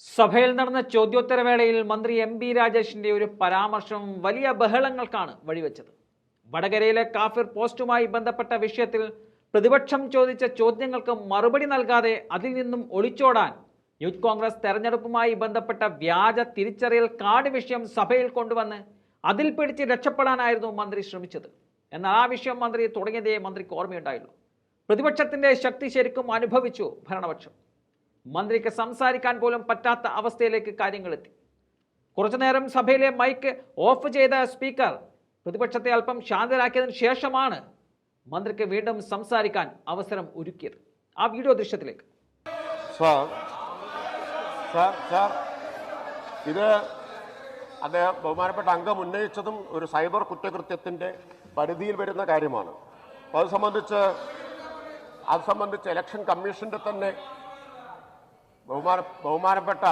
സഭയിൽ നടന്ന ചോദ്യോത്തരവേളയിൽ മന്ത്രി MP രാജേഷിന്റെ ഒരു പരാമർശം വലിയ ബഹളങ്ങൾക്കാണ് വഴിവെച്ചത്. വടകരയിലെ കാഫിർ പോസ്റ്റുമായി ബന്ധപ്പെട്ട വിഷയത്തിൽ പ്രതിപക്ഷം ചോദിച്ച ചോദ്യങ്ങൾക്ക് മറുപടി നൽകാതെ അതിൽ നിന്നും ഒളിച്ചോടാൻ യൂത്ത് കോൺഗ്രസ് തെരഞ്ഞെടുപ്പുമായി ബന്ധപ്പെട്ട വ്യാജ തിരിച്ചറിയൽ കാർഡ് വിഷയം സഭയിൽ കൊണ്ടുവന്ന് അതിൽ പിടിച്ച് രക്ഷപ്പെടാനായിരുന്നു മന്ത്രി ശ്രമിച്ചത്. എന്നാൽ ആ വിഷയം മന്ത്രി തുടങ്ങിയതേ മന്ത്രിക്ക് ഓർമ്മയുണ്ടായുള്ളൂ. പ്രതിപക്ഷത്തിന്റെ ശക്തി ശരിക്കും അനുഭവിച്ചു ഭരണപക്ഷം. മന്ത്രിക്ക് സംസാരിക്കാൻ പോലും പറ്റാത്ത അവസ്ഥയിലേക്ക് കാര്യങ്ങളെത്തി. കുറച്ചുനേരം സഭയിലെ മൈക്ക് ഓഫ് ചെയ്ത സ്പീക്കർ പ്രതിപക്ഷത്തെ അല്പം ശാന്തരാക്കിയതിനു ശേഷമാണ് മന്ത്രിക്ക് വീണ്ടും സംസാരിക്കാൻ അവസരം ഒരുക്കിയത്. ആ വീഡിയോ ദൃശ്യത്തിലേക്ക്. ഇത് അദ്ദേഹം ബഹുമാനപ്പെട്ട അംഗം ഉന്നയിച്ചതും ഒരു സൈബർ കുറ്റകൃത്യത്തിന്റെ പരിധിയിൽ വരുന്ന കാര്യമാണ്. അത് സംബന്ധിച്ച് ഇലക്ഷൻ കമ്മീഷന്റെ തന്നെ ബഹുമാനപ്പെട്ട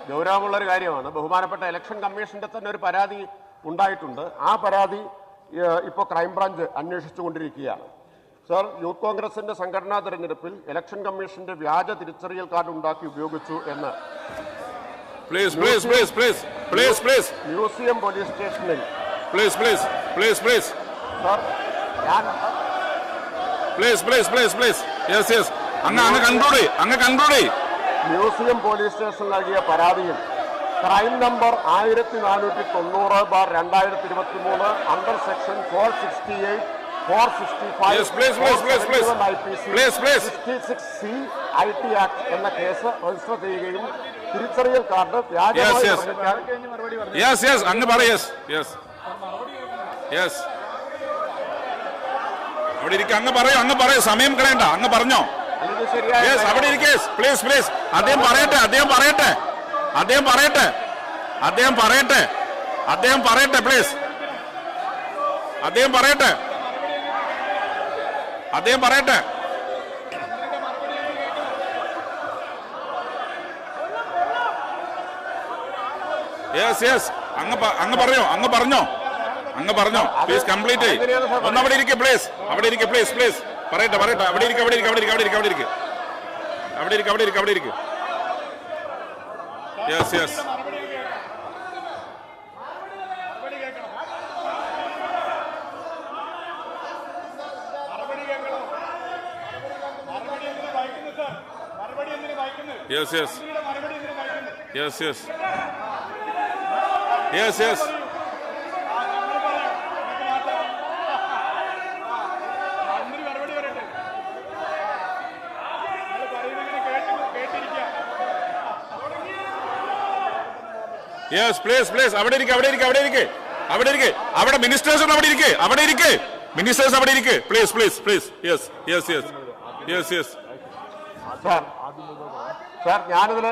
ഗൗരവമുള്ളൊരു കാര്യമാണ്. ബഹുമാനപ്പെട്ട ഇലക്ഷൻ കമ്മീഷന്റെ തന്നെ ഒരു പരാതി ഉണ്ടായിട്ടുണ്ട്. ആ പരാതി ഇപ്പോൾ ക്രൈംബ്രാഞ്ച് അന്വേഷിച്ചുകൊണ്ടിരിക്കുകയാണ്. സർ, യൂത്ത് കോൺഗ്രസിന്റെ സംഘടനാ തെരഞ്ഞെടുപ്പിൽ ഇലക്ഷൻ കമ്മീഷന്റെ വ്യാജ തിരിച്ചറിയൽ കാർഡ് ഉണ്ടാക്കി ഉപയോഗിച്ചു എന്ന് മ്യൂസിയം പോലീസ് സ്റ്റേഷനിൽ സർ ഞാൻ മ്യൂസിയം പോലീസ് സ്റ്റേഷൻ നൽകിയ പരാതിയിൽ crime number 1490/2023 under section 468, 465 IPC 66C IT act എന്ന കേസ് രജിസ്റ്റർ ചെയ്യുകയും തിരിച്ചറിയൽ കാർഡ് വ്യാജമായി അങ്ങ് പറയൂ, സമയം കളയണ്ട, അങ്ങ് പറഞ്ഞോ. അവിടെ ഇരിക്കേ, പ്ലീസ്. അദ്ദേഹം പറയട്ടെ പ്ലീസ്. അദ്ദേഹം പറയട്ടെ. അങ്ങ് പറഞ്ഞോ പ്ലീസ്, കംപ്ലീറ്റ് ഒന്ന് അവിടെ ഇരിക്കെ പ്ലീസ്. പറയട്ടെ. അവിടെ ഇരിക്കെ. യെസ്. Yes, please. അവിടെ ഇരിക്കെ. അവിടെ മിനിസ്റ്റേഴ്സ് അവിടെ ഇരിക്കെ. മിനിസ്റ്റേഴ്സ് അവിടെ ഇരിക്കെ. Please. Yes. സാർ, ഞാനിതിൽ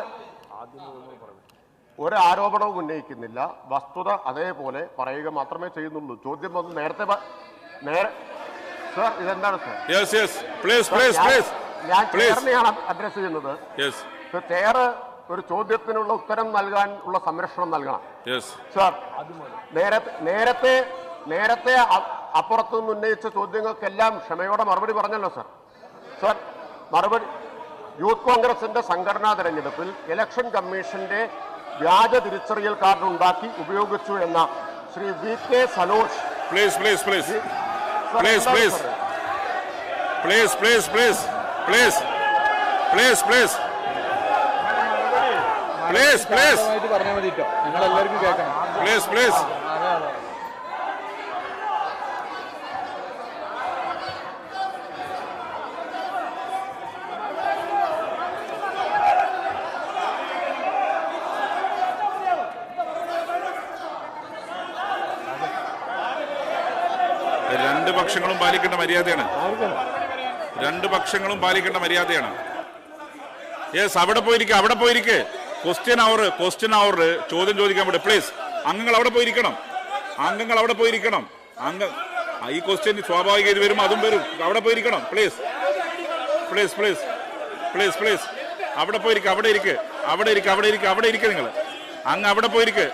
ഒരു ആരോപണവും ഉന്നയിക്കുന്നില്ല. വസ്തുത അതേപോലെ പറയുക മാത്രമേ ചെയ്യുന്നുള്ളൂ. ചോദ്യം വന്ന് നേരത്തെ സാർ, ഇതെന്താണ് സാർ? Yes. Please. ഞാൻ ചെയറിനെയാണ് അഡ്രസ് ചെയ്യുന്നത്. ചെയർ ഒരു ചോദ്യത്തിനുള്ള ഉത്തരം നൽകാൻ ഉള്ള സംരക്ഷണം നൽകണം. സാർ, നേരത്തെ അപ്പുറത്തുനിന്ന് ഉന്നയിച്ച ചോദ്യങ്ങൾക്കെല്ലാം ക്ഷമയോടെ മറുപടി പറഞ്ഞല്ലോ സാർ. മറുപടി യൂത്ത് കോൺഗ്രസിന്റെ സംഘടനാ തെരഞ്ഞെടുപ്പിൽ ഇലക്ഷൻ കമ്മീഷന്റെ വ്യാജ തിരിച്ചറിയൽ കാർഡ് ഉണ്ടാക്കി ഉപയോഗിച്ചു എന്ന ശ്രീ VK സനോജ് പ്ലീസ് രണ്ട് പക്ഷങ്ങളും പാലിക്കേണ്ട മര്യാദയാണ്. യെസ്, അവിടെ പോയിരിക്കെ. ക്വസ്റ്റ്യൻ അവർ ചോദ്യം ചോദിക്കാൻ പറ്റും. പ്ലീസ്, അംഗങ്ങൾ അവിടെ പോയിരിക്കണം. ഈ ക്വസ്റ്റ്യൻ സ്വാഭാവിക ഇത് വരും, അതും വരും. അവിടെ പോയിരിക്കണം. പ്ലീസ്. അവിടെ ഇരിക്കെ. നിങ്ങൾ അങ്ങ് അവിടെ പോയിരിക്കെ.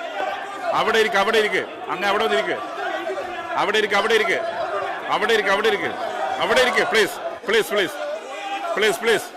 അങ്ങ് അവിടെ വന്നിരിക്കെ. അവിടെ ഇരിക്കെ. പ്ലീസ്.